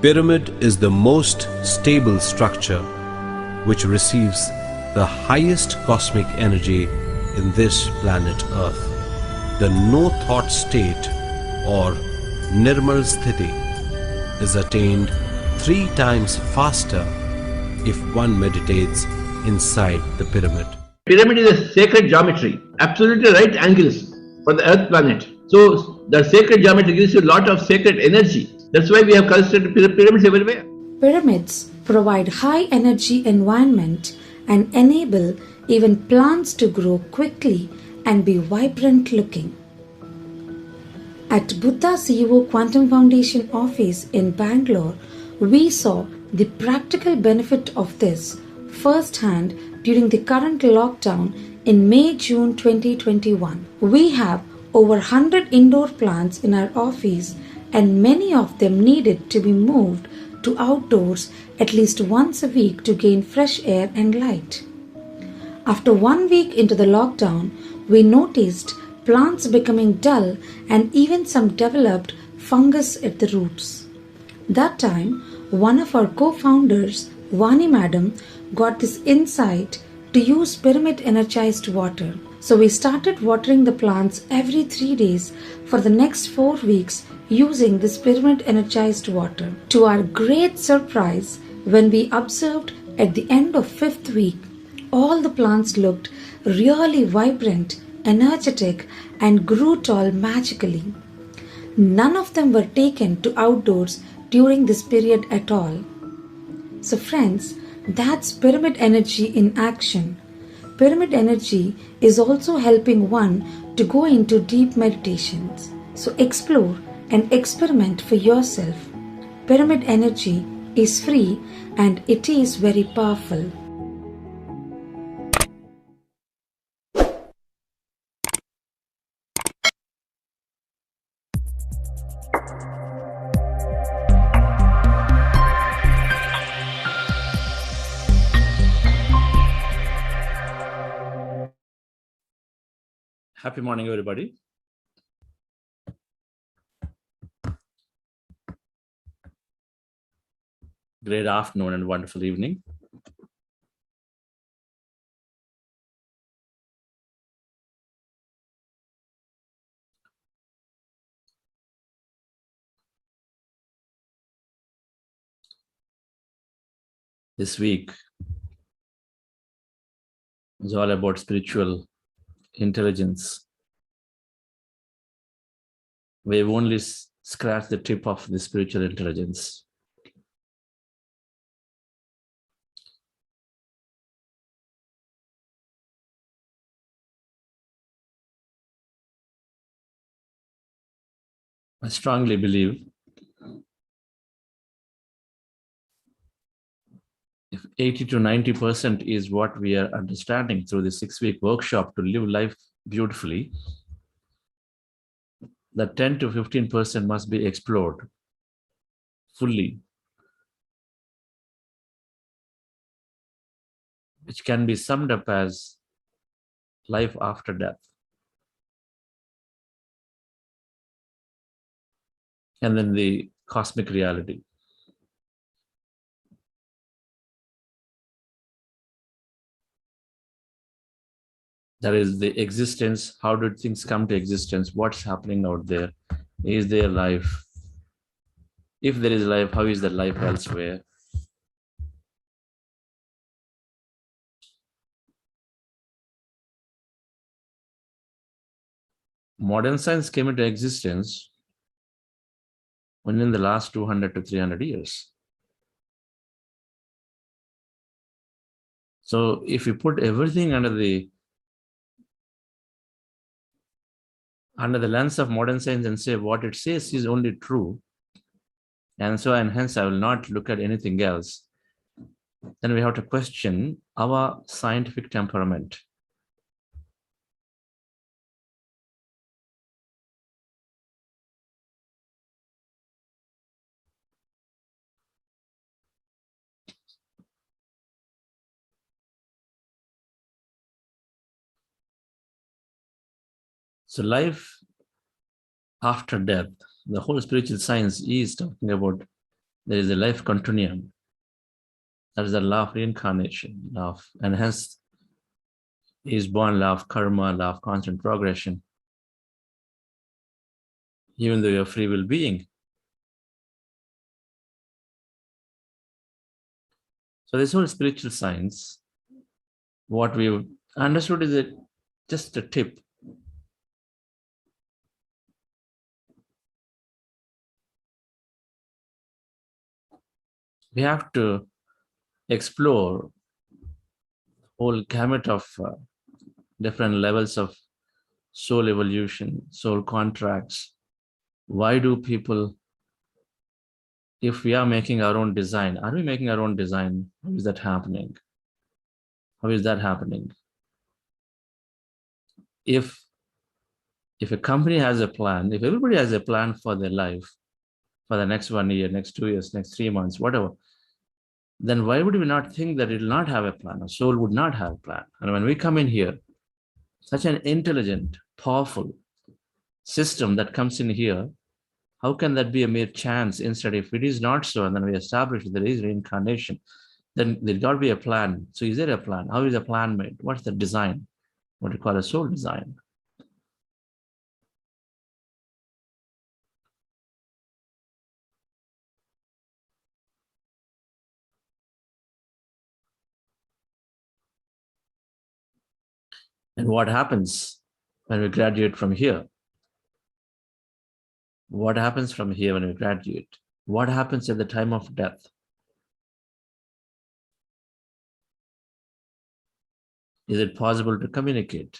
Pyramid is the most stable structure which receives the highest cosmic energy in this planet Earth. The no-thought state or Nirmal Sthiti is attained 3 times faster if one meditates inside the pyramid. Pyramid is a sacred geometry, absolutely right angles for the Earth planet. So the sacred geometry gives you a lot of sacred energy. That's why we have constructed pyramids everywhere. Pyramids provide high energy environment and enable even plants to grow quickly and be vibrant looking. At Buddha CEO Quantum Foundation office in Bangalore, we saw the practical benefit of this firsthand during the current lockdown in May-June 2021. We have over 100 indoor plants in our office and many of them needed to be moved to outdoors at least once a week to gain fresh air and light. After 1 week into the lockdown, we noticed plants becoming dull and even some developed fungus at the roots. That time, one of our co-founders, Vani Madam, got this insight to use pyramid energized water. So we started watering the plants every 3 days for the next 4 weeks using this pyramid energized water. To our great surprise, when we observed at the end of 5th week, all the plants looked really vibrant, energetic and grew tall magically. None of them were taken to outdoors during this period at all. So friends, that's pyramid energy in action. Pyramid energy is also helping one to go into deep meditations. So explore and experiment for yourself. Pyramid energy is free and it is very powerful. Happy morning, everybody. Great afternoon and wonderful evening. This week is all about spiritual intelligence. We've only scratched the tip of the spiritual intelligence. I strongly believe if 80 to 90% is what we are understanding through the 6-week workshop to live life beautifully, the 10 to 15% must be explored fully, which can be summed up as life after death. And then the cosmic reality. That is the existence. How did things come to existence? What's happening out there? Is there life? If there is life, how is that life elsewhere? Modern science came into existence only in the last 200 to 300 years. So if you put everything under the lens of modern science and say what it says is only true, and so and hence I will not look at anything else, then we have to question our scientific temperament. So life after death, the whole spiritual science is talking about There is a life continuum. That is the law of reincarnation, and hence is born law of karma, law of constant progression. Even though you're a free will being. So this whole spiritual science, what we've understood is just a tip. We have to explore whole gamut of different levels of soul evolution, soul contracts. Why do people, if we are making our own design, are we making our own design? How is that happening? How is that happening? If a company has a plan, if everybody has a plan for their life, for the next 1 year, next 2 years, next 3 months, whatever, then why would we not think that it will not have a plan? A soul would not have a plan. And when we come in here, such an intelligent, powerful system that comes in here, how can that be a mere chance? Instead, if it is not so, and then we establish that there is reincarnation, then there got to be a plan. So is there a plan? How is a plan made? What's the design? What we call a soul design. And what happens when we graduate from here? What happens from here when we graduate? What happens at the time of death? Is it possible to communicate?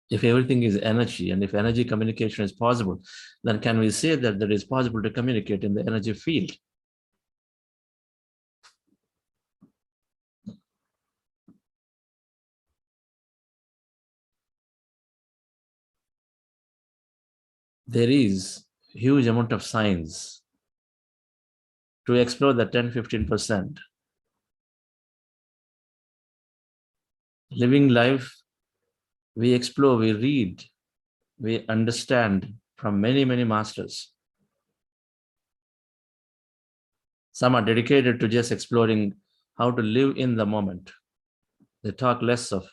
If everything is energy, and if energy communication is possible, then can we say that it is possible to communicate in the energy field? There is a huge amount of science to explore the 10-15%. Living life, we explore, we read, we understand from many, many masters. Some are dedicated to just exploring how to live in the moment. They talk less of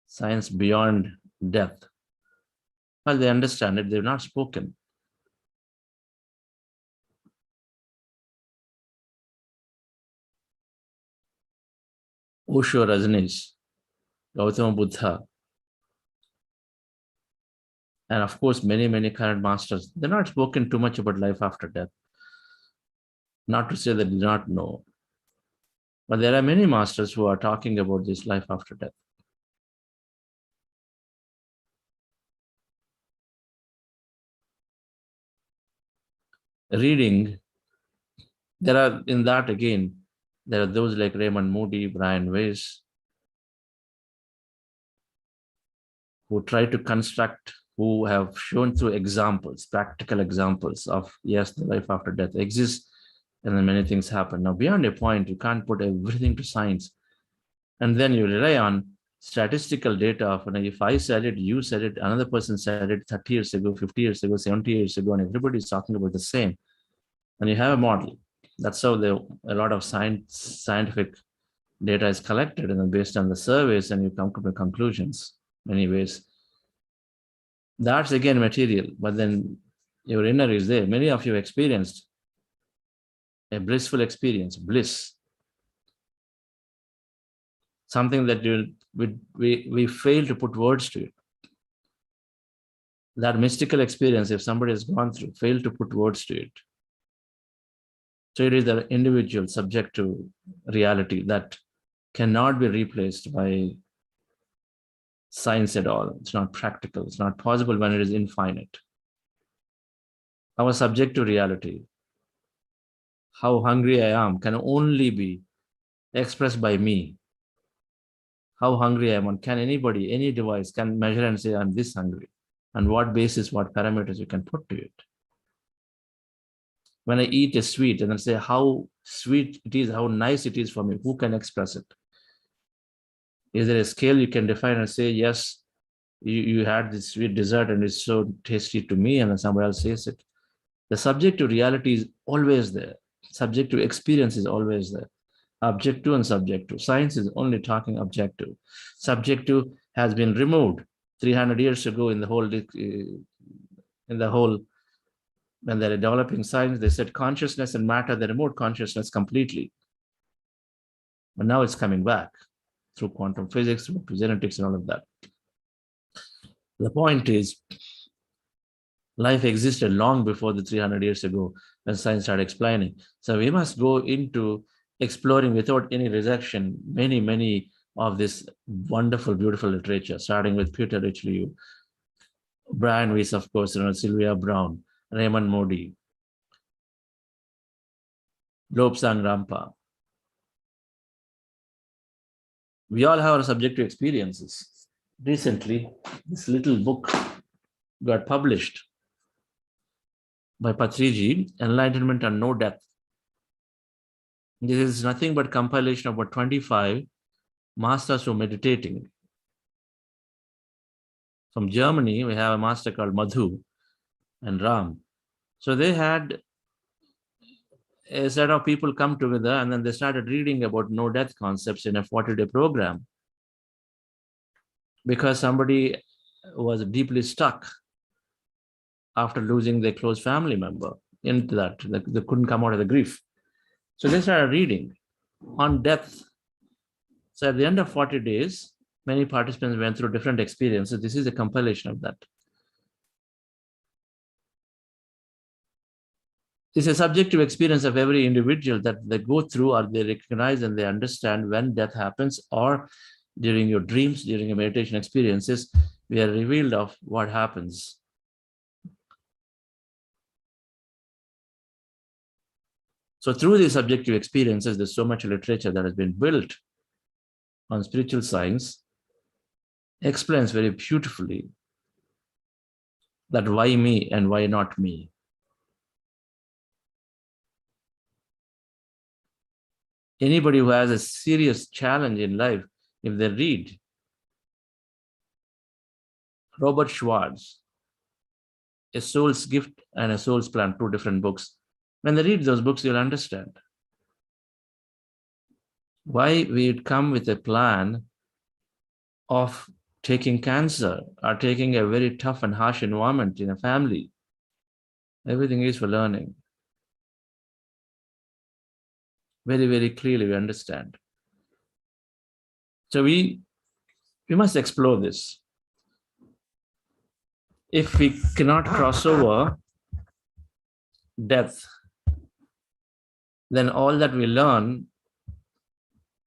science beyond death. Well, they understand it, they've not spoken. Osho, Rajneesh, Gautama Buddha, and of course, many, many current masters, they're not spoken too much about life after death. Not to say they do not know, but there are many masters who are talking about this life after death. Reading, there are, in that again, there are those like Raymond Moody, Brian Weiss, who try to construct, who have shown through examples, practical examples of, yes, the life after death exists, and then many things happen. Now, beyond a point, you can't put everything to science. And then you rely on statistical data of, if I said it, you said it, another person said it 30 years ago, 50 years ago, 70 years ago, and everybody's talking about the same. And you have a model. That's how a lot of scientific data is collected, and then based on the surveys, and you come to conclusions. Many ways. That's again material, but then your inner is there. Many of you experienced a blissful experience, bliss. Something that we fail to put words to it. That mystical experience, if somebody has gone through, fail to put words to it. So it is the individual subject to reality that cannot be replaced by science at all. It's not practical. It's not possible when it is infinite. Our subjective reality, how hungry I am, can only be expressed by me. How hungry I am, can anybody, any device can measure and say, I'm this hungry? On what basis, what parameters you can put to it? When I eat a sweet and then say how sweet it is, how nice it is for me, who can express it? Is there a scale you can define and say, yes, you had this sweet dessert and it's so tasty to me, and then somebody else says it? The subjective reality is always there. Subjective experience is always there. Objective and subjective. Science is only talking objective. Subjective has been removed 300 years ago in the whole when they're developing science. They said consciousness and matter, they removed consciousness completely. But now it's coming back through quantum physics, through genetics, and all of that. The point is, life existed long before the 300 years ago when science started explaining. So we must go into exploring without any rejection many of this wonderful, beautiful literature, starting with Peter Richelieu, Brian Weiss, of course, Sylvia Brown, Raymond Moody, Lobsang Rampa. We all have our subjective experiences. Recently, this little book got published by Patriji, Enlightenment and No Death. This is nothing but compilation of about 25 masters who are meditating. From Germany, we have a master called Madhu and Ram. So they had a set of people come together, and then they started reading about no death concepts in a 40-day program, because somebody was deeply stuck after losing their close family member into that. They couldn't come out of the grief. So they started reading on death. So at the end of 40 days, many participants went through different experiences. This is a compilation of that. It's a subjective experience of every individual that they go through, or they recognize and they understand when death happens, or during your dreams, during your meditation experiences, we are revealed of what happens. So through these subjective experiences, there's so much literature that has been built on spiritual science, explains very beautifully that why me and why not me. Anybody who has a serious challenge in life, if they read Robert Schwartz, A Soul's Gift and A Soul's Plan, 2 different books, when they read those books, you'll understand why we'd come with a plan of taking cancer or taking a very tough and harsh environment in a family. Everything is for learning. Very clearly we understand. So we must explore this. If we cannot cross over death, then all that we learn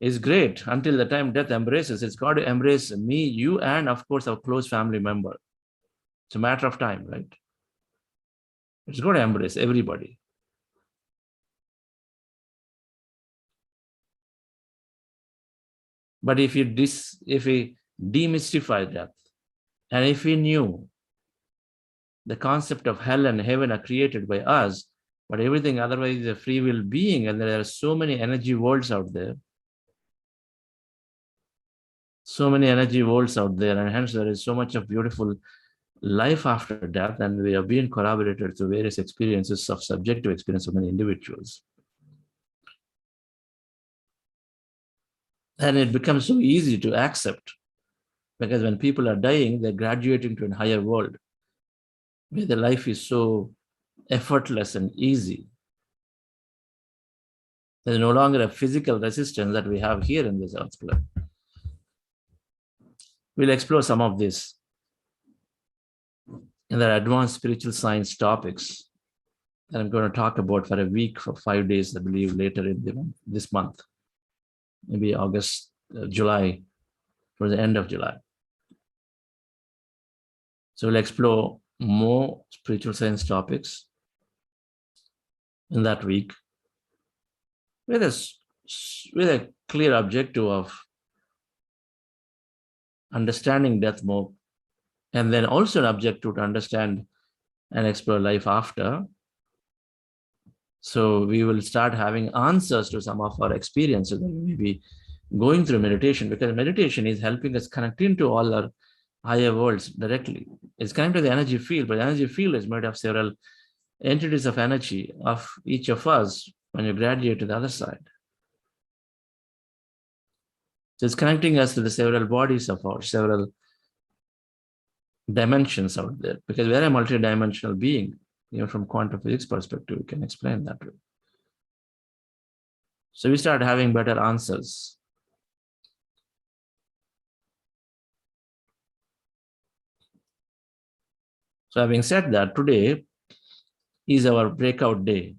is great until the time death embraces. It's got to embrace me, you, and of course our close family member. It's a matter of time, right? It's got to embrace everybody. But if we demystify death, and if we knew the concept of hell and heaven are created by us, but everything otherwise is a free will being, and there are so many energy worlds out there, and hence there is so much of beautiful life after death, and we are being corroborated through various experiences of subjective experience of many individuals. And it becomes so easy to accept, because when people are dying, they're graduating to a higher world where the life is so effortless and easy. There's no longer a physical resistance that we have here in this earth plane. We'll explore some of this in the advanced spiritual science topics that I'm going to talk about for a week, for 5 days, I believe, later in this month, maybe August, July, towards the end of July. So we'll explore more spiritual science topics in that week with a clear objective of understanding death more, and then also an objective to understand and explore life after. So we will start having answers to some of our experiences that we may be going through meditation, because meditation is helping us connect into all our higher worlds directly. It's connected to the energy field, but the energy field is made of several entities of energy of each of us when you graduate to the other side. So it's connecting us to the several bodies of our several dimensions out there, because we're a multi-dimensional being. Even from quantum physics perspective, we can explain that way. So we start having better answers. So having said that, today is our breakout day.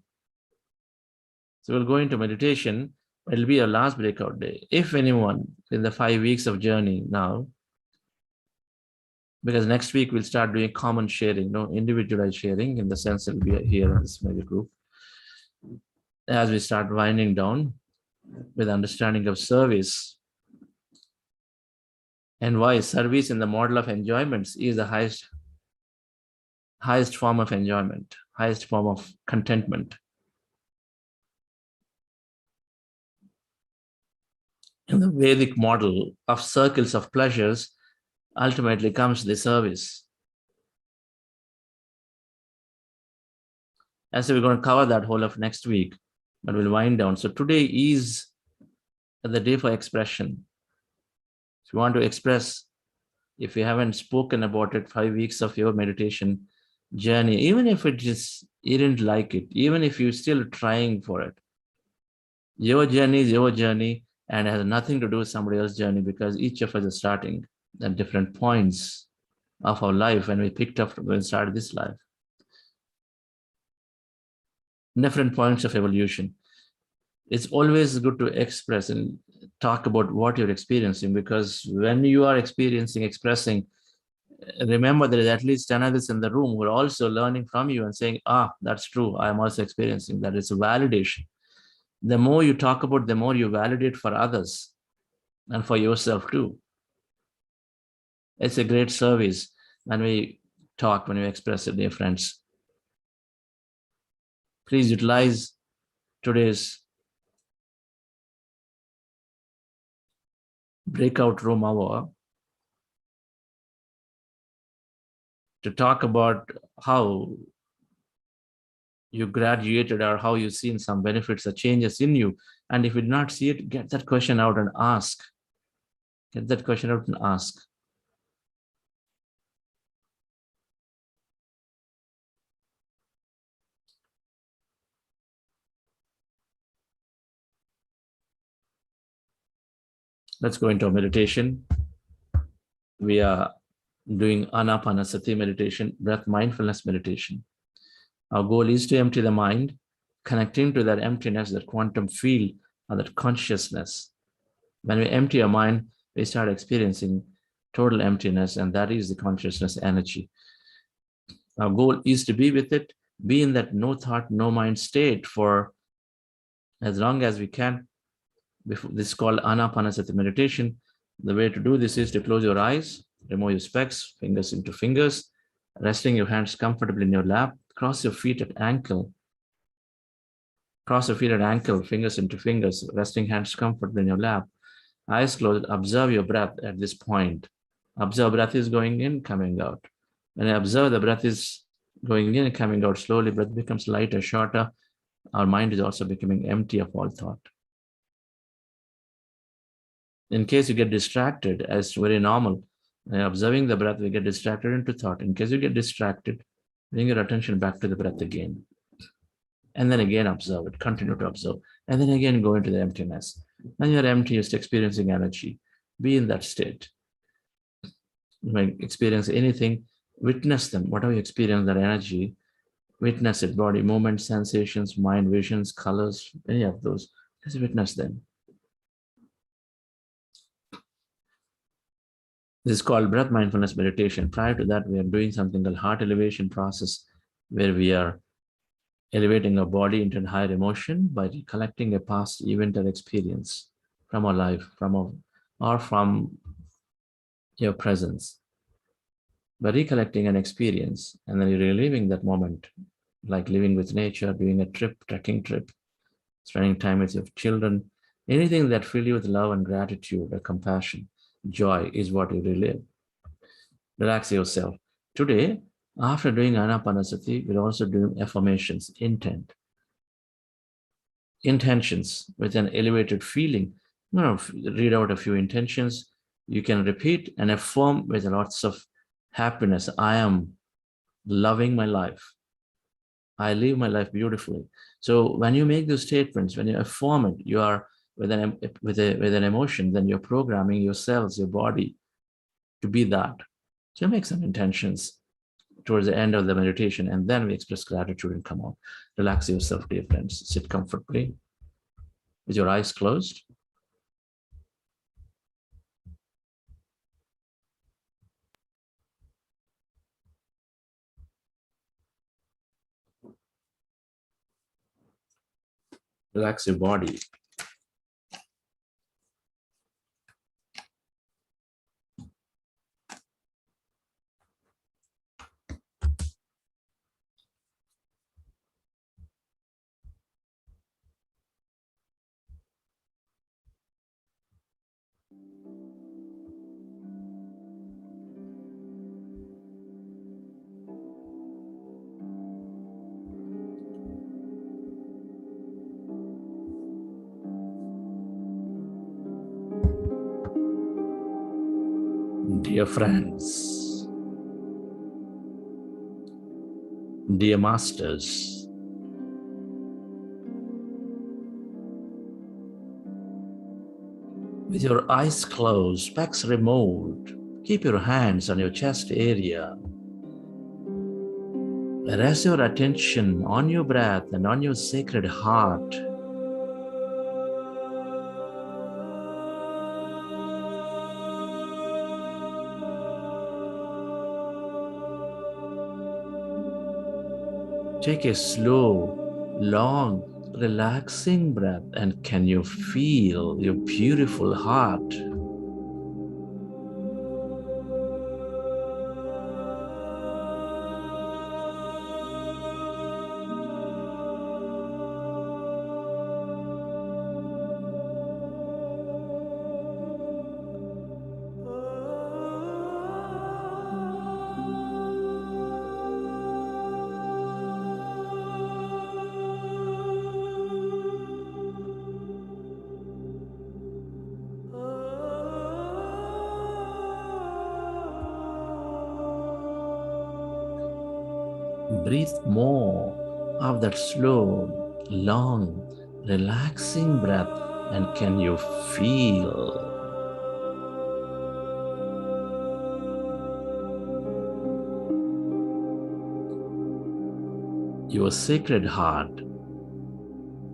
So we'll go into meditation. It'll be our last breakout day. If anyone in the 5 weeks of journey now, because next week we'll start doing common sharing, no individualized sharing, in the sense that we are here in this mega group. As we start winding down with understanding of service and why service in the model of enjoyments is the highest form of enjoyment, highest form of contentment. In the Vedic model of circles of pleasures, ultimately comes the service. And so we're going to cover that whole of next week, but we'll wind down. So today is the day for expression. If you want to express, if you haven't spoken about it, 5 weeks of your meditation journey, even if it just, you didn't like it, even if you're still trying for it, your journey is your journey and it has nothing to do with somebody else's journey, because each of us is starting at different points of our life when we picked up, when we started this life. Different points of evolution. It's always good to express and talk about what you're experiencing, because when you are expressing, remember there is at least 10 others in the room who are also learning from you and saying, that's true, I'm also experiencing that. It's a validation. The more you talk about, the more you validate for others and for yourself too. It's a great service when we talk, when we express it, dear friends. Please utilize today's breakout room hour to talk about how you graduated or how you've seen some benefits or changes in you. And if you did not see it, get that question out and ask. Get that question out and ask. Let's go into a meditation. We are doing Anapanasati meditation, breath mindfulness meditation. Our goal is to empty the mind, connecting to that emptiness, that quantum field, or that consciousness. When we empty our mind, we start experiencing total emptiness, and that is the consciousness energy. Our goal is to be with it, be in that no thought, no mind state for as long as we can. This is called Anapanasati meditation. The way to do this is to close your eyes, remove your specs, fingers into fingers, resting your hands comfortably in your lap, cross your feet at ankle. Cross your feet at ankle, fingers into fingers, resting hands comfortably in your lap. Eyes closed, observe your breath at this point. Observe breath is going in, coming out. When I observe the breath is going in and coming out slowly, breath becomes lighter, shorter. Our mind is also becoming empty of all thought. In case you get distracted, as very normal, observing the breath, we get distracted into thought. In case you get distracted, bring your attention back to the breath again. And then again observe it, continue to observe. And then again go into the emptiness. When you're empty, you're experiencing energy. Be in that state. When you experience anything, witness them. Whatever you experience, that energy, witness it. Body movements, sensations, mind, visions, colors, any of those. Just witness them. This is called breath mindfulness meditation. Prior to that, we are doing something called heart elevation process, where we are elevating our body into higher emotion by recollecting a past event or experience from our life, from your presence. By recollecting an experience, and then you're reliving that moment, like living with nature, doing a trip, trekking trip, spending time with your children, anything that fills you with love and gratitude or compassion, joy is what you relive. Relax yourself. Today, After doing Anapanasati, we're also doing affirmations, intentions with an elevated feeling. Read out a few intentions. You can repeat and affirm with lots of happiness. I am loving my life. I live my life beautifully. So when you make those statements, when you affirm it, you are with an emotion, then you're programming your cells, your body to be that. So make some intentions towards the end of the meditation, and then we express gratitude and come out. Relax yourself, dear friends. Sit comfortably with your eyes closed. Relax your body. Dear friends, dear masters, with your eyes closed, specs removed, keep your hands on your chest area. Rest your attention on your breath and on your sacred heart. Take a slow, long, relaxing breath, and can you feel your beautiful heart? Breathe more of that slow, long, relaxing breath, and can you feel your sacred heart,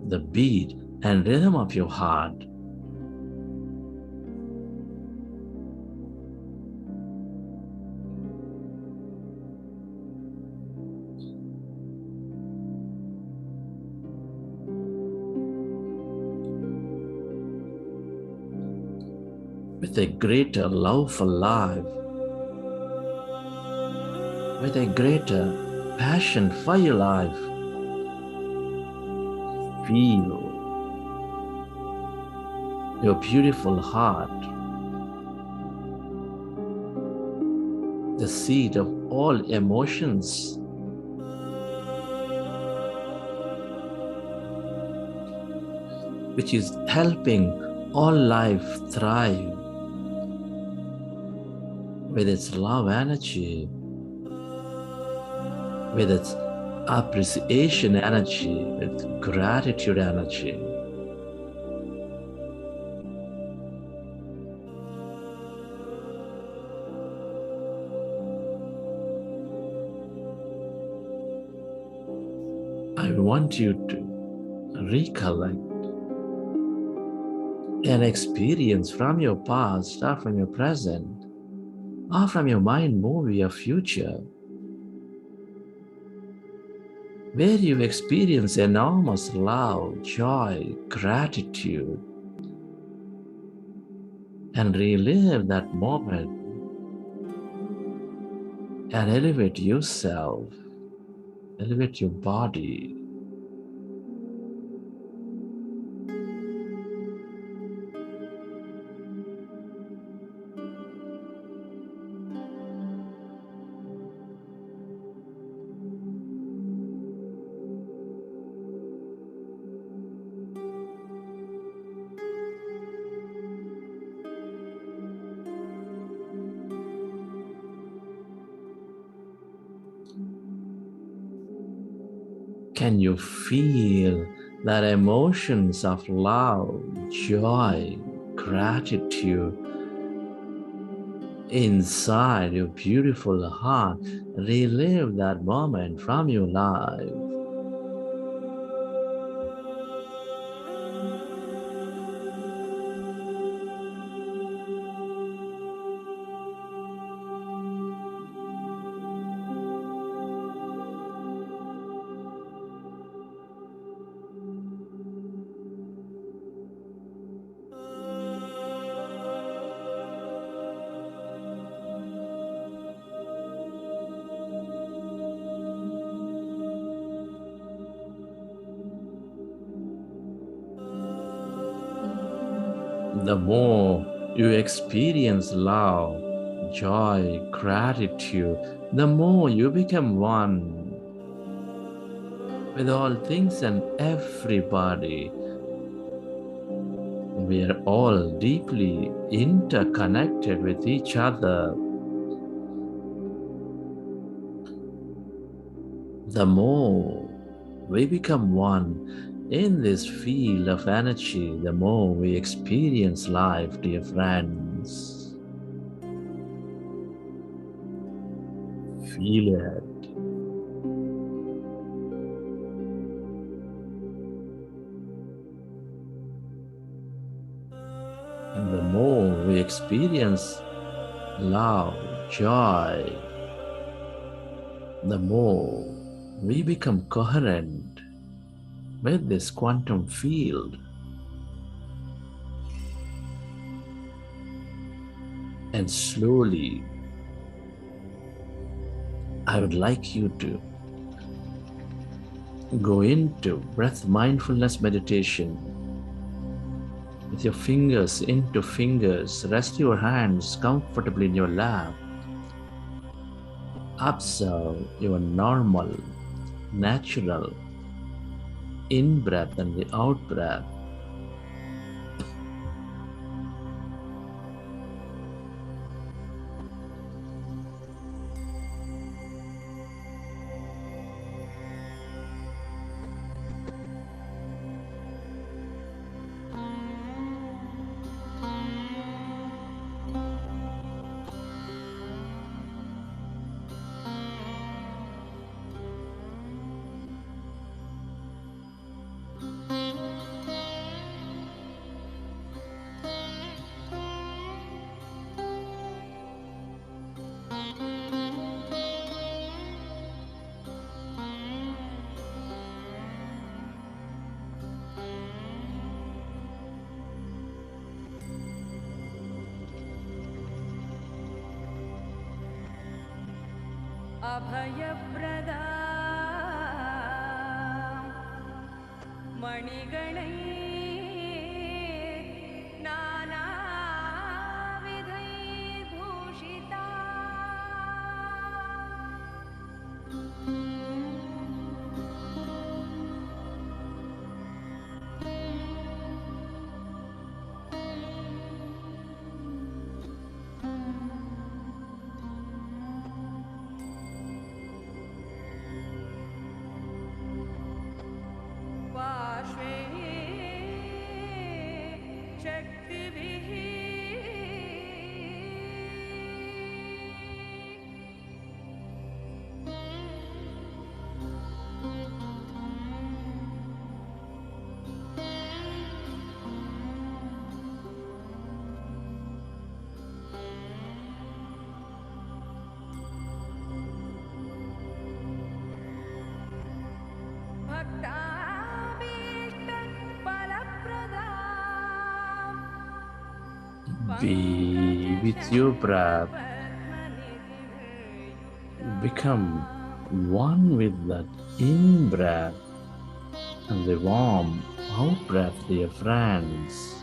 the beat and rhythm of your heart? With a greater love for life, with a greater passion for your life, feel your beautiful heart, the seat of all emotions, which is helping all life thrive with its love energy, with its appreciation energy, with gratitude energy. I want you to recollect an experience from your past or from your present or from your mind movie or future where you experience enormous love, joy, gratitude, and relive that moment and elevate yourself, elevate your body. Can you feel that emotions of love, joy, gratitude inside your beautiful heart? Relive that moment from your life. The more you experience love, joy, gratitude, the more you become one with all things and everybody. We are all deeply interconnected with each other. The more we become one in this field of energy, the more we experience life, dear friends. Feel it. And the more we experience love, joy, the more we become coherent with this quantum field. And slowly, I would like you to go into breath mindfulness meditation. With your fingers into fingers, rest your hands comfortably in your lap. Observe your normal, natural in breath and the out breath. अभयप्रदा मणिगणै नानाविधैर्भूषिता पार्श्वे शक्तिभिः Be with your breath. Become one with that in breath and the warm out breath, dear friends.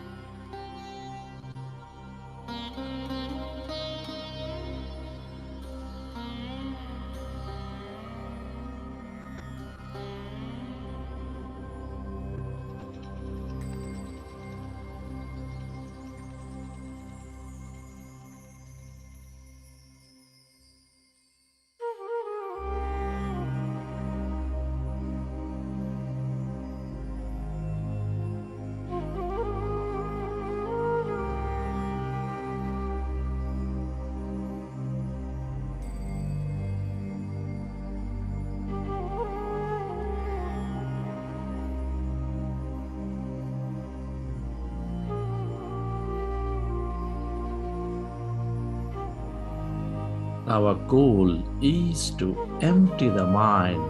Our goal is to empty the mind.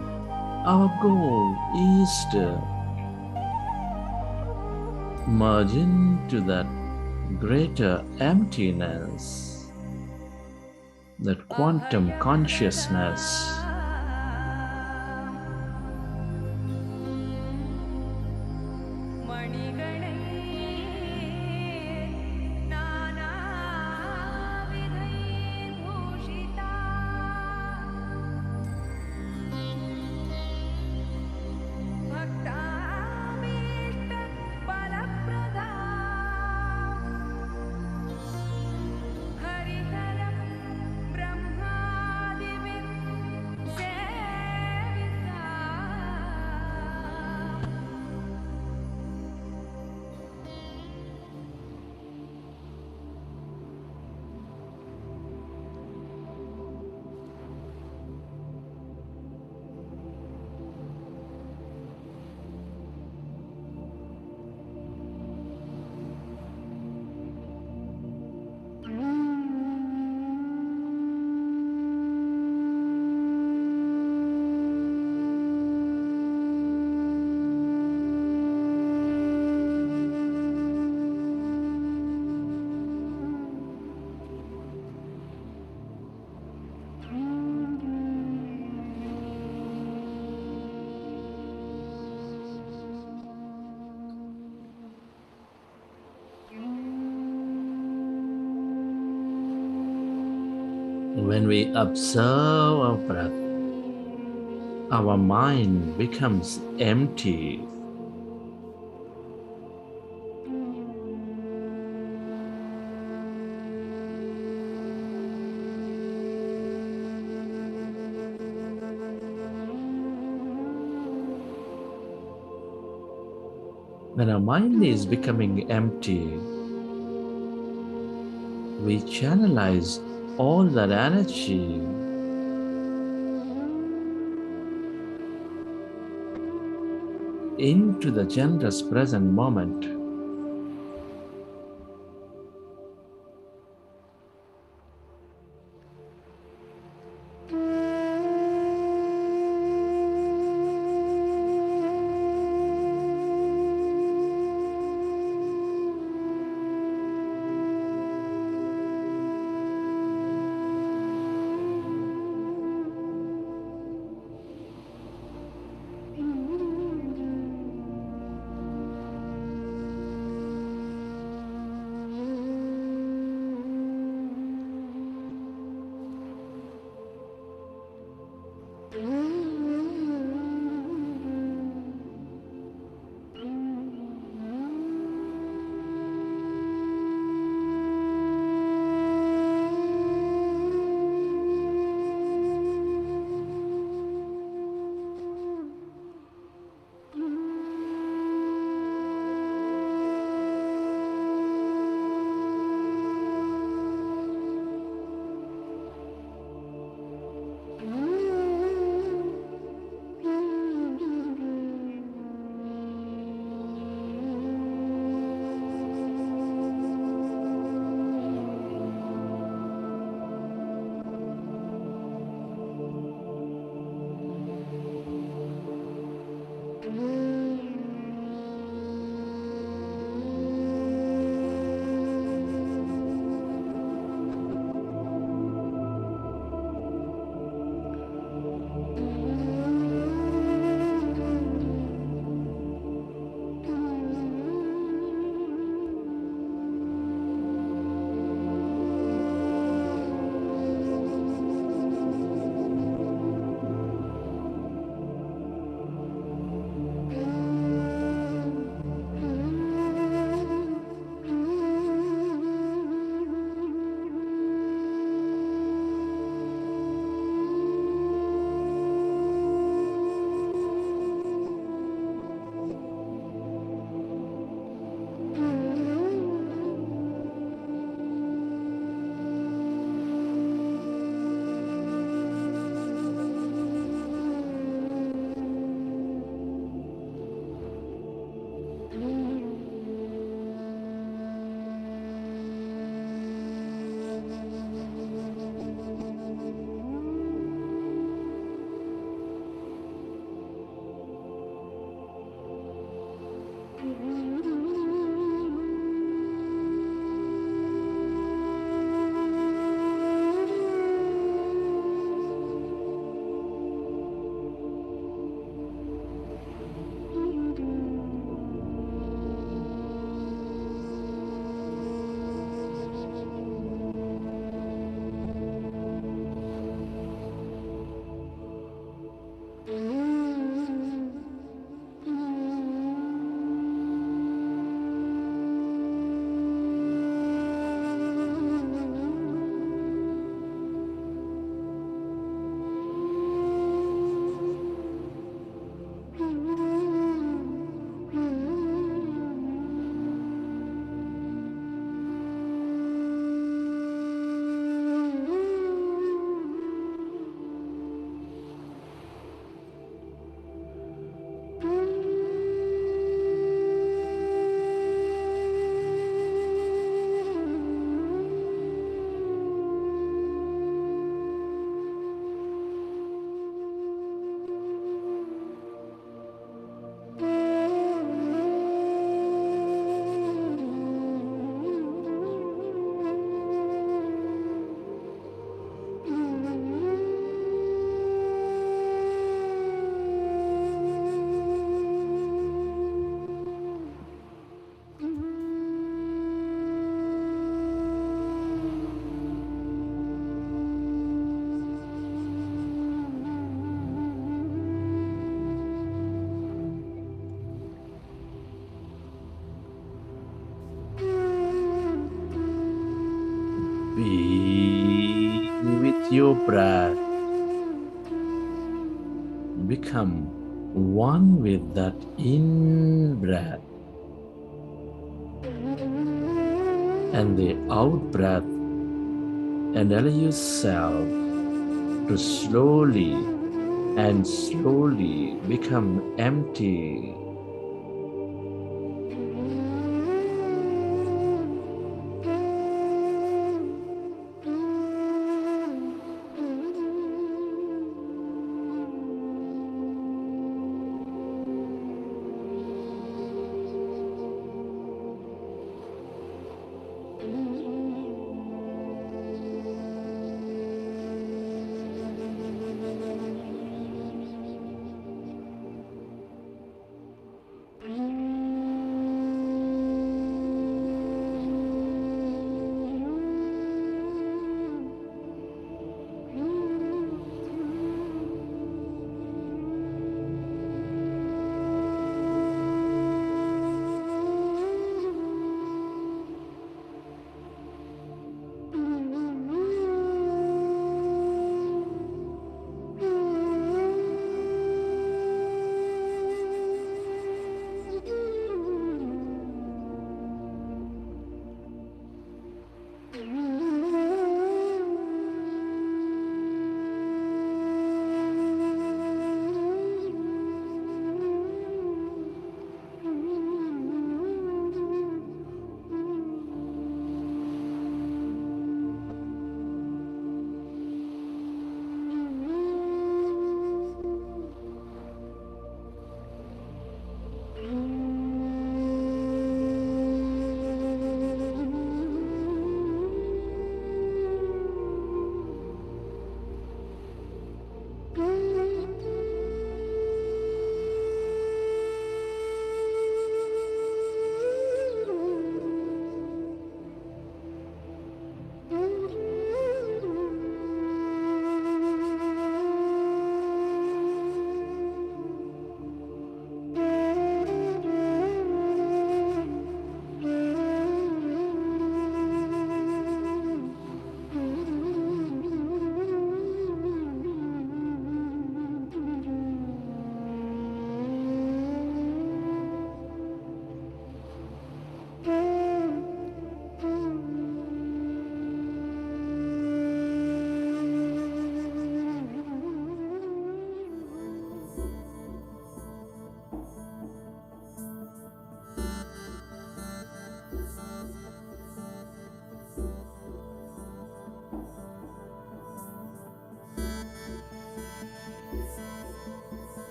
Our goal is to merge into that greater emptiness, that quantum consciousness. When we observe our breath, our mind becomes empty. When our mind is becoming empty, we channelize all that energy into the generous present moment. Be with your breath. Become one with that in breath and the out breath, and allow yourself to slowly become empty.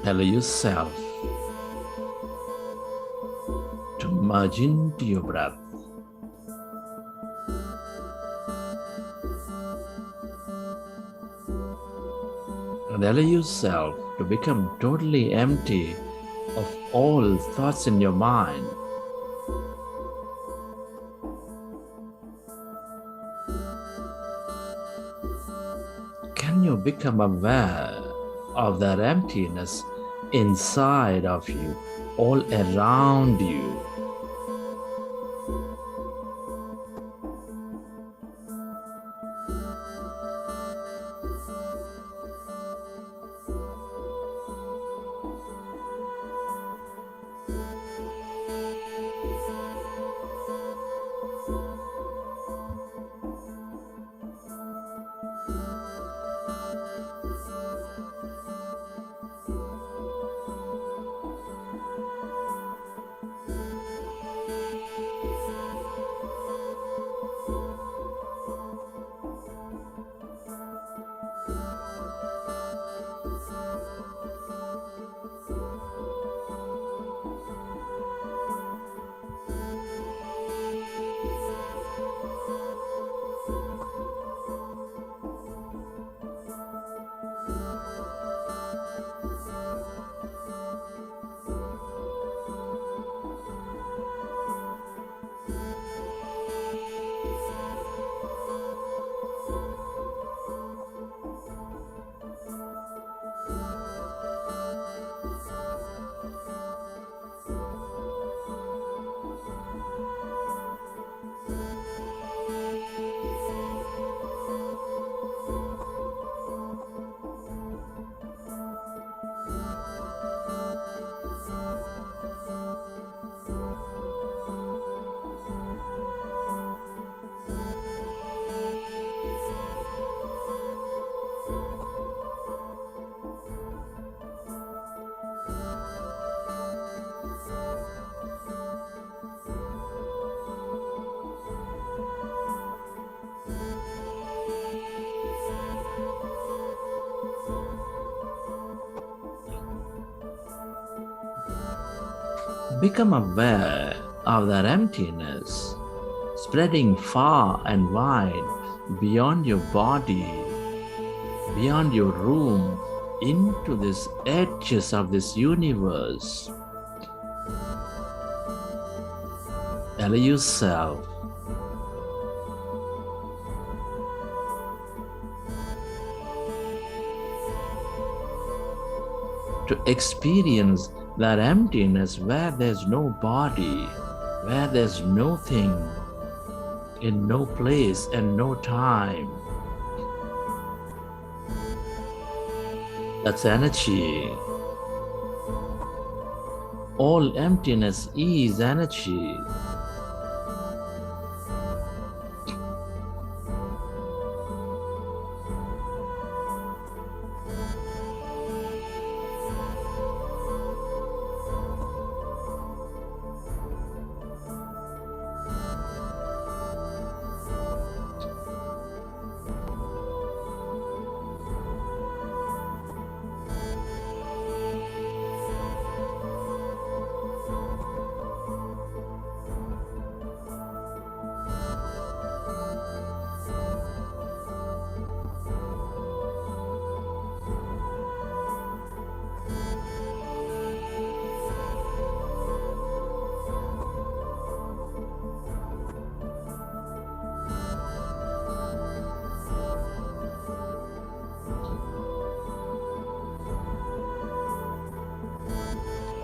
Allow yourself to Merge into your breath. And allow yourself to become totally empty of all thoughts in your mind. Can you become aware of that emptiness inside of you, all around you? Become aware of that emptiness spreading far and wide beyond your body, beyond your room, into these edges of this universe. Allow yourself to experience that emptiness where there's no body, where there's nothing, in no place and no time. That's energy. All emptiness is energy.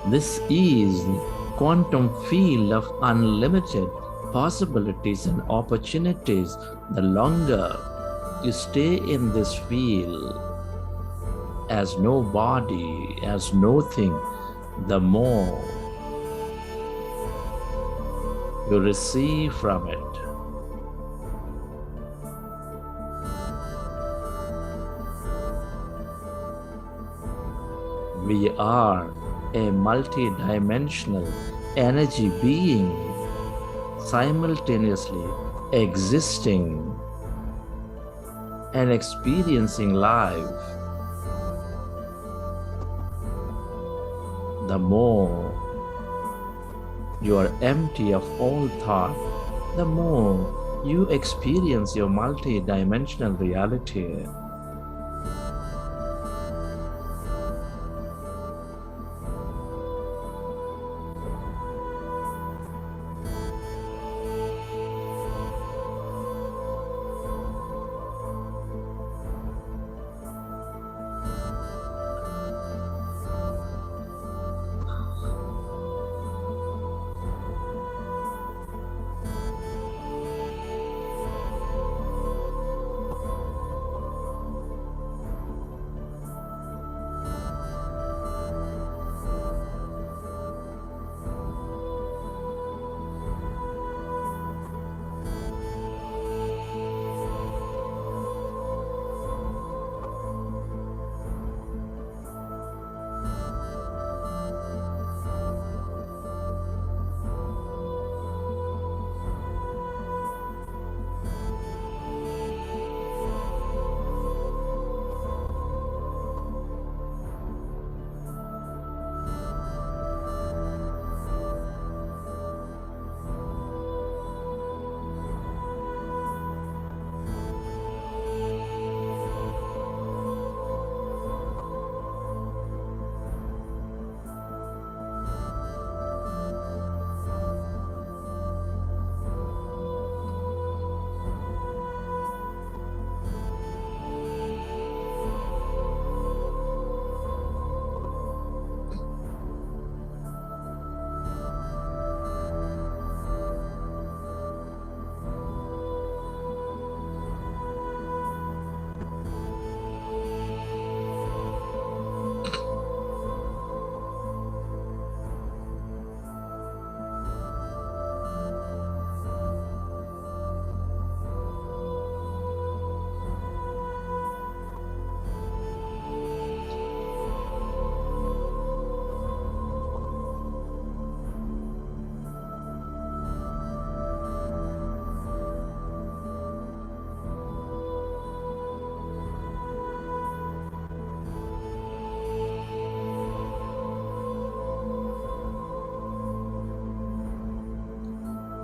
This is quantum field of unlimited possibilities and opportunities. The longer you stay in this field as no body, as nothing, the more you receive from it. We are a multi-dimensional energy being simultaneously existing and experiencing life. The more you are empty of all thought, the more you experience your multi-dimensional reality.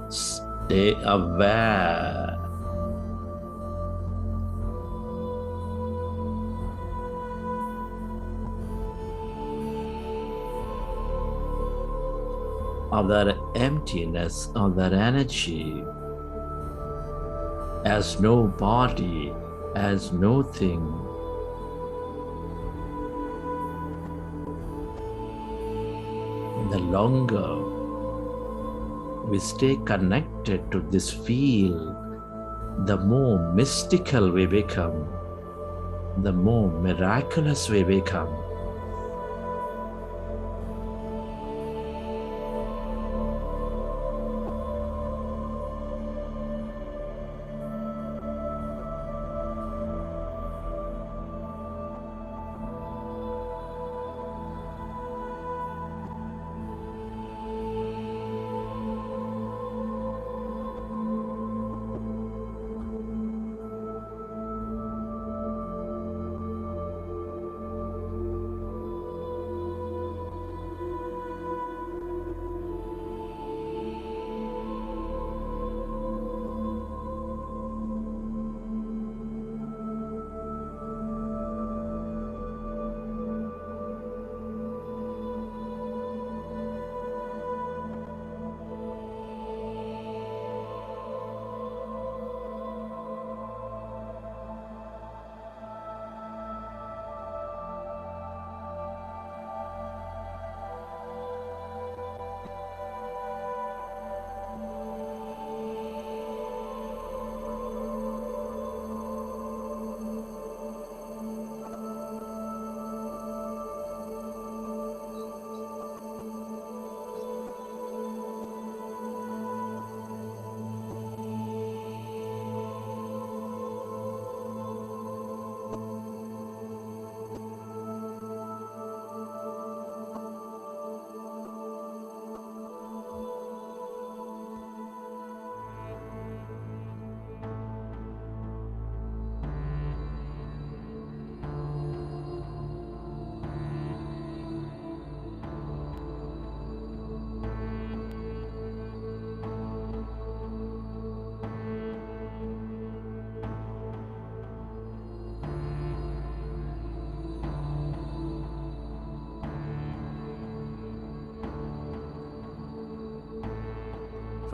Stay aware of that emptiness, of that energy, as no body, as no thing. The longer we stay connected to this field, the more mystical we become, the more miraculous we become.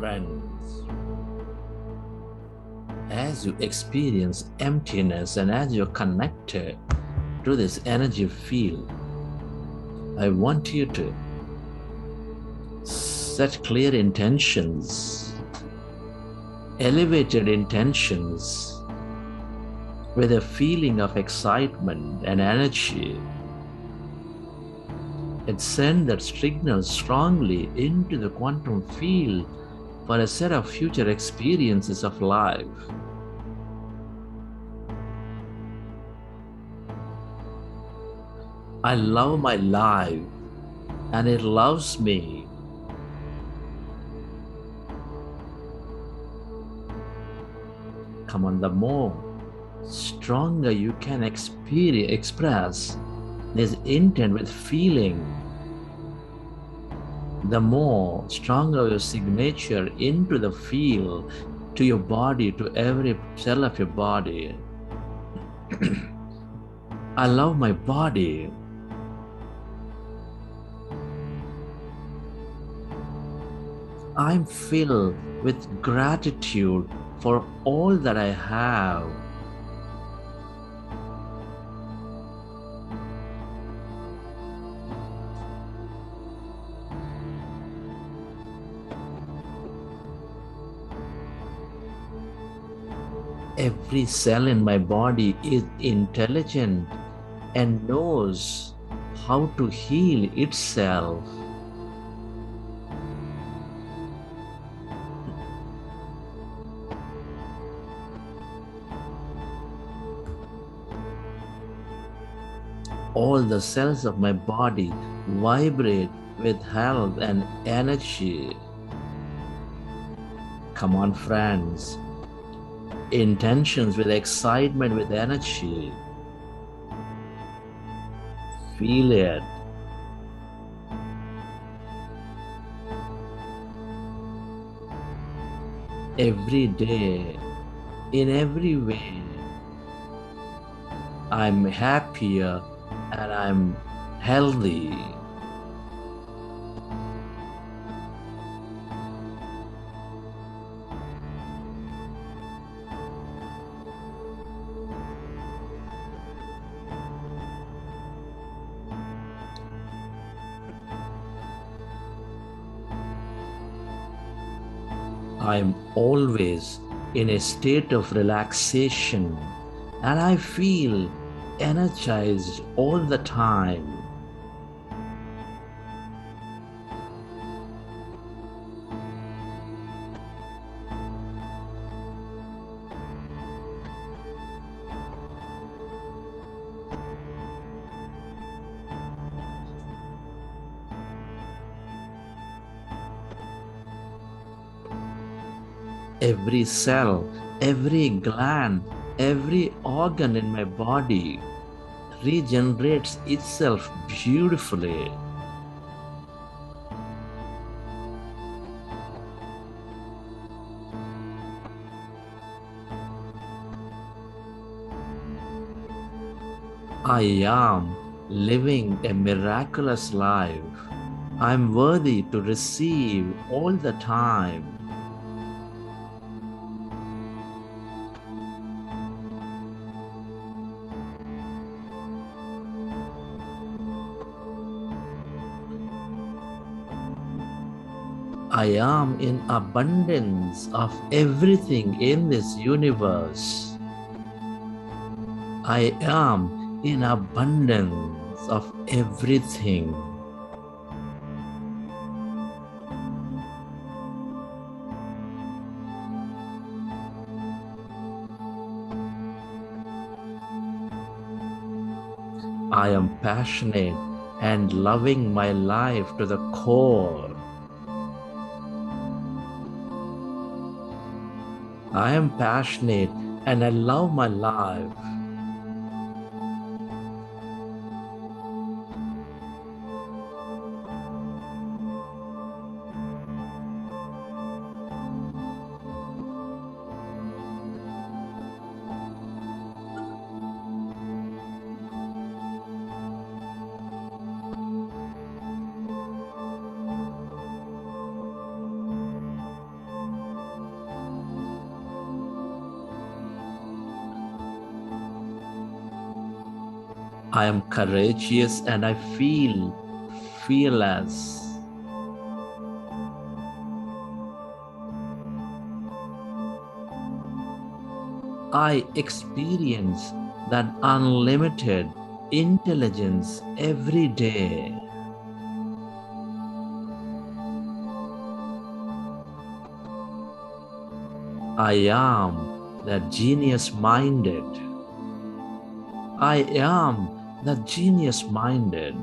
friends, as you experience emptiness and as you're connected to this energy field, I want you to set clear intentions, elevated intentions, with a feeling of excitement and energy, and send that signal strongly into the quantum field for a set of future experiences of life. I love my life and it loves me. Come on, the more stronger you can express this intent with feeling, the more stronger your signature into the field, to your body, to every cell of your body. I love my body. I'm filled with gratitude for all that I have. Every cell in my body is intelligent and knows how to heal itself. All the cells of my body vibrate with health and energy. Come on, friends. Intentions with excitement, with energy. Feel it. Every day, in every way, I'm happier and I'm healthy. I'm always in a state of relaxation and I feel energized all the time. Every cell, every gland, every organ in my body regenerates itself beautifully. I am living a miraculous life. I'm worthy to receive all the time. I am in abundance of everything in this universe. I am in abundance of everything. I am passionate and loving my life to the core. I am passionate and I love my life. I am courageous and I feel fearless. I experience that unlimited intelligence every day. I am that genius minded. I am that genius minded.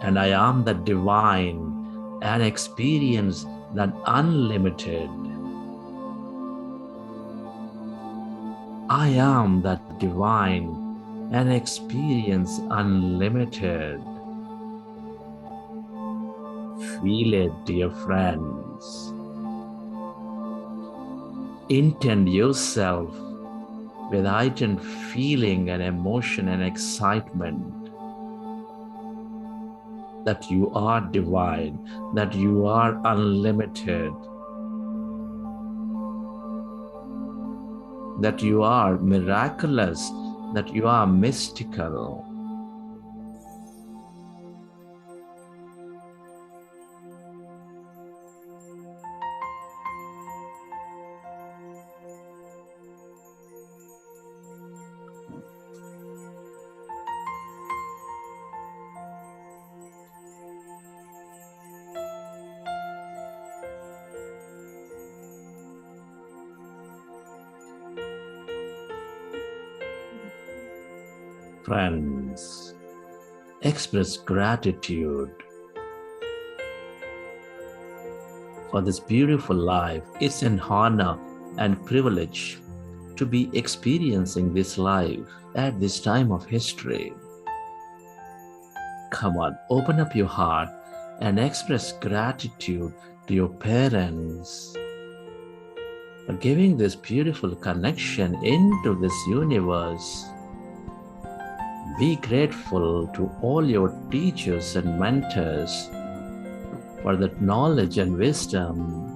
And I am the divine and experience that unlimited. I am that divine and experience unlimited. Feel it, dear friends. Intend yourself with heightened feeling and emotion and excitement that you are divine, that you are unlimited, that you are miraculous, that you are mystical. Friends, express gratitude for this beautiful life. It's an honor and privilege to be experiencing this life at this time of history. Come on, open up your heart and express gratitude to your parents for giving this beautiful connection into this universe. Be grateful to all your teachers and mentors for that knowledge and wisdom.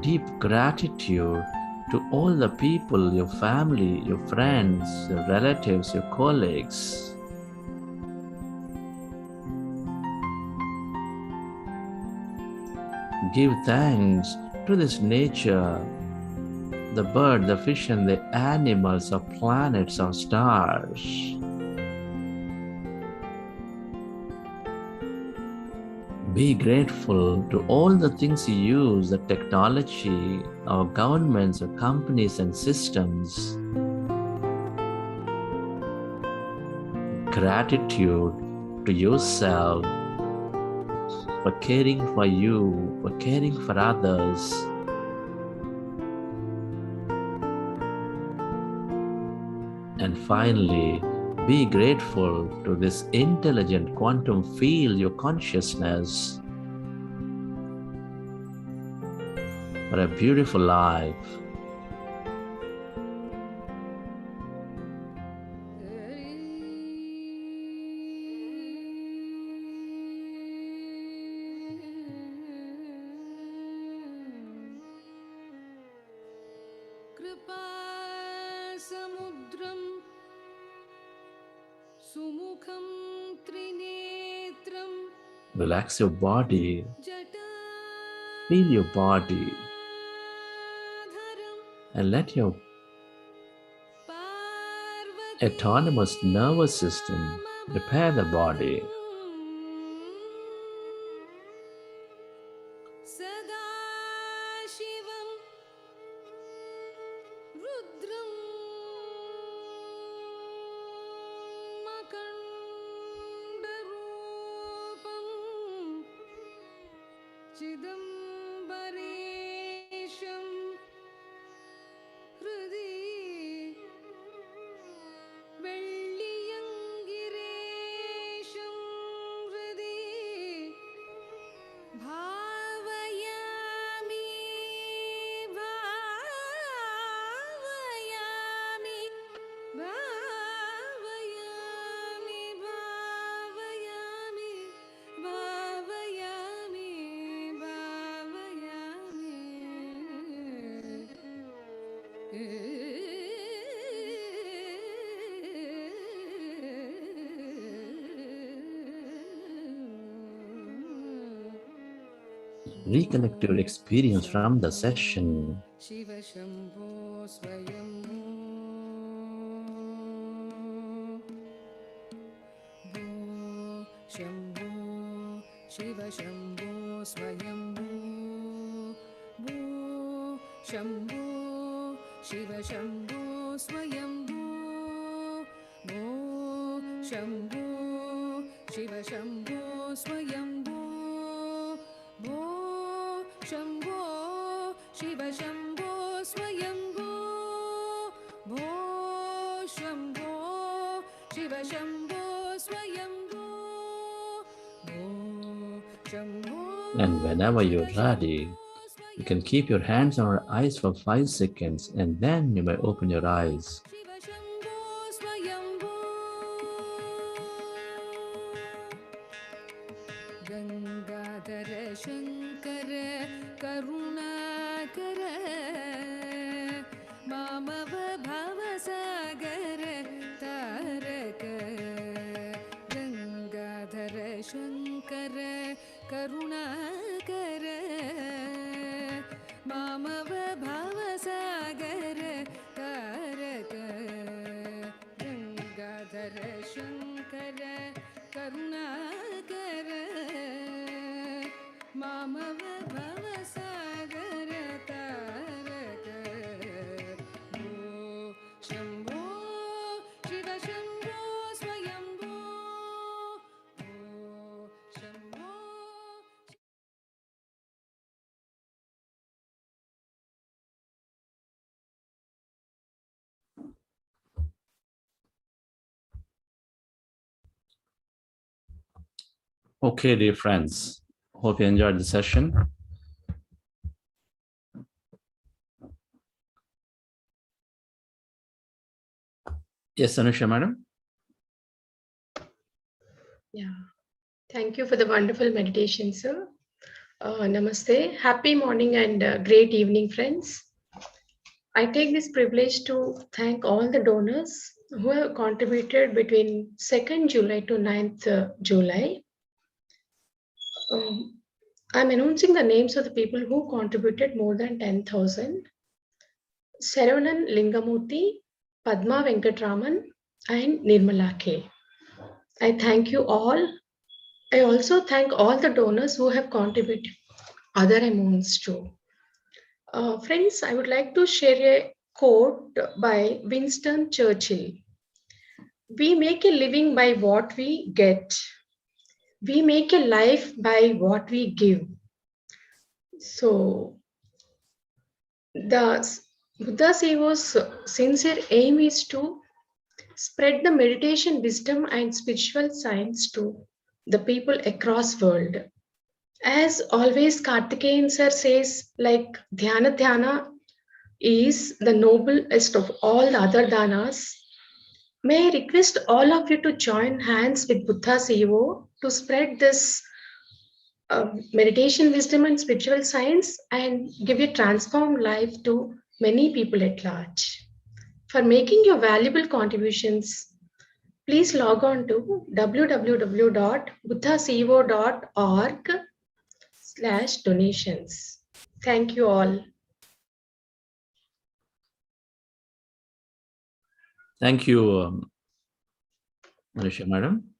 Deep gratitude to all the people, your family, your friends, your relatives, your colleagues. Give thanks to this nature, the bird, the fish, and the animals, or planets, or stars. Be grateful to all the things you use, the technology, our governments, our companies, and systems. Gratitude to yourself for caring for you, for caring for others. And finally, be grateful to this intelligent quantum field, your consciousness, for a beautiful life. कृपासमुद्रं सुमुखं त्रिनेत्रं Relax your body, जटाधरं feel your body, and let your autonomous nervous system repair the body. सदाशिवं रुद्रं मकरन्दरूपं चिदम्बरेशं हृदि வெள்ளியங்கிரேஷம் recollect your experience from the session. Shiva Shambho Swayambho Bho Shambho Shiva Shambho Swayambho Bho Shambho Shiva Shambho Swayambho Bho Shambho Shiva Shambho Swayambho Bho Shambho Shiva Shambho Swayambho Bho Shambho Shiva Shambho Swayambho Bho Shambho. And whenever you're ready, you can keep your hands on your eyes for 5 seconds and then you may open your eyes. Shiva Shambho Swayambho Gangadhara Shankara Karunakara Mamava Bhavasagara Taraka Gangadhara Shankara Karunakara Mamava Bhavasagara Taraka Gangadhara Shankara Karunakara Mamava Bhavasagara Taraka Bho Shambho Shiva Shambho Swayambho Bho Shambho. Okay, dear friends, hope you enjoyed the session. Yes, Anusha, madam. Yeah, thank you for the wonderful meditation, sir. Namaste. Happy morning and great evening, friends. I take this privilege to thank all the donors who have contributed between 2nd July to 9th July. I'm announcing the names of the people who contributed more than 10,000. Saravanan Lingamurthy, Padma Venkatraman, and Nirmala K. I thank you all. I also thank all the donors who have contributed other amounts too. Friends, I would like to share a quote by Winston Churchill. We make a living by what we get. We make a life by what we give. So, the Buddha Seva's sincere aim is to spread the meditation wisdom and spiritual science to the people across world. As always, Karthikeyan sir says, like Dhyana is the noblest of all the other danas. May I request all of you to join hands with Buddha Seva to spread this meditation wisdom and spiritual science and give a transformed life to many people at large. For making your valuable contributions, please log on to www.buddhasevo.org/donations. Thank you all. Thank you, Anusha, madam.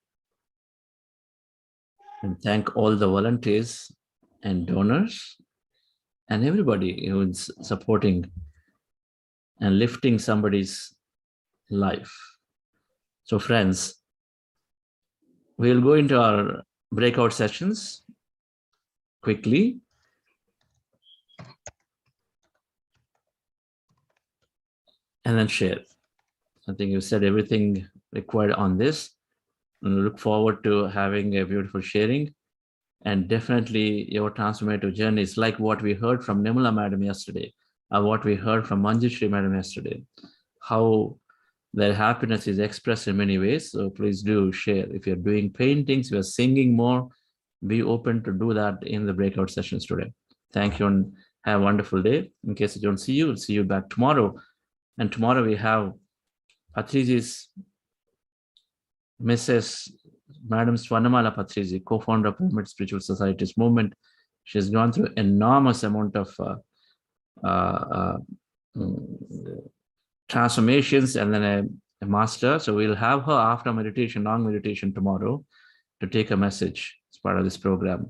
And thank all the volunteers and donors and everybody who is supporting and lifting somebody's life. So friends, we'll go into our breakout sessions quickly. And then share. I think you said everything required on this. And we look forward to having a beautiful sharing. And definitely your transformative journey is like what we heard from Nimala madam yesterday, or what we heard from Manjushri madam yesterday, how their happiness is expressed in many ways. So please do share. If you're doing paintings, you're singing more, be open to do that in the breakout sessions today. Thank you and have a wonderful day. In case I don't see you, we'll see you back tomorrow. And tomorrow we have Patrizi's Mrs. Madam Swarnamala Patrizi, co-founder of Pyramid Spiritual Societies Movement. She's gone through enormous amount of transformations and then a master. So we'll have her after meditation, long meditation tomorrow to take a message as part of this program.